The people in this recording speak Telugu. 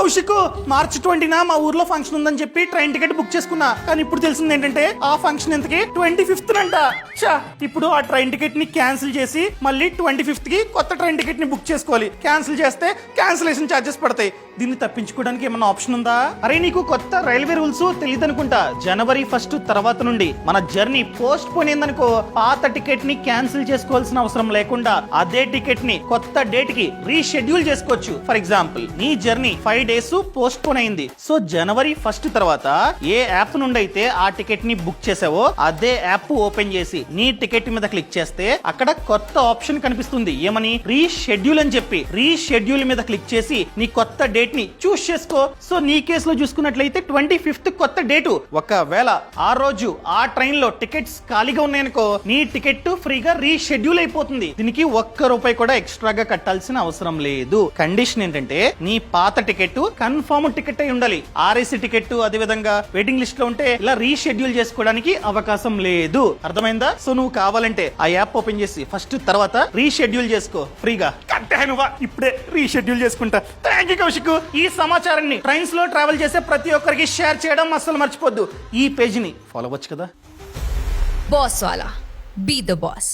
కౌశిక్ మార్చి 20న మా ఊర్లో ఫంక్షన్ ఉందని చెప్పి ట్రైన్ టికెట్ బుక్ చేసుకున్నా. కానీ ఇప్పుడు తెలిసింది ఏంటంటే ఆ ఫంక్షన్ ఎంతకి 25th అంట. ఇప్పుడు ఆ ట్రైన్ టికెట్ ని క్యాన్సిల్ చేసి మళ్ళీ 25th కి కొత్త ట్రైన్ టికెట్ ని బుక్ చేసుకోవాలి. క్యాన్సిల్ చేస్తే క్యాన్సిలేషన్ ఛార్జెస్ పడతాయి. దీన్ని తప్పించుకోవడానికి ఏమన్నా ఆప్షన్ ఉందా? అరే నీకు కొత్త రైల్వే రూల్స్ తెలియదు అనుకుంటా. జనవరి 1 తర్వాత నుండి మన జర్నీ పోస్ట్ పోన్ అయిందనుకో, పాత టికెట్ ని క్యాన్సిల్ చేసుకోవాల్సిన అవసరం లేకుండా అదే టికెట్ ని కొత్త డేట్ కి రీషెడ్యూల్ చేసుకోవచ్చు. ఫర్ ఎగ్జాంపుల్ నీ జర్నీ 5 days పోస్ట్ పోన్ అయింది. సో జనవరి 1 తర్వాత ఏ యాప్ నుండి అయితే ఆ టికెట్ ని బుక్ చేసావో అదే యాప్ ఓపెన్ చేసి నీ టికెట్ మీద క్లిక్ చేస్తే అక్కడ కొత్త ఆప్షన్ కనిపిస్తుంది. ఏమని? రీషెడ్యూల్ అని చెప్పి. రీషెడ్యూల్ మీద క్లిక్ చేసి నీ కొత్త డేట్ ని చూస్ చేసుకో. సో నీ కేసులో చూసుకున్నట్లయితే 25th కొత్త డేటు. ఒకవేళ ఆ రోజు ఆ ట్రైన్ లో టికెట్స్ ఖాళీగా ఉన్నాయనుకో, నీ టికెట్ ఫ్రీగా రీషెడ్యూల్ అయిపోతుంది. దీనికి ₹1 కూడా ఎక్స్ట్రాగా కట్టాల్సిన అవసరం లేదు. కండిషన్ ఏంటంటే నీ పాత టికెట్ కన్ఫర్మ్ టికెట్ అయి ఉండాలి. ఆర్ఏసీ టికెట్ అదే విధంగా వెయిటింగ్ లిస్ట్ లో ఉంటే ఇలా రీషెడ్యూల్ చేసుకోవడానికి అవకాశం లేదు. అర్థమైందా? సో నువ్వు కావాలంటే ఆ యాప్ ఓపెన్ చేసి ఫస్ట్ తర్వాత రీషెడ్యూల్ చేసుకో ఫ్రీగా. ఇప్పుడే రీషెడ్యూల్ చేసుకుంటా. Thank you Kaushik. ఈ సమాచారాన్ని ట్రైన్స్ లో ట్రావెల్ చేసే ప్రతి ఒక్కరికి షేర్ చేయడం అస్సలు మర్చిపోద్దు. ఈ పేజీని ఫాలో అవ్వచ్చు కదా. బాస్ వాలా, బీ ద బాస్.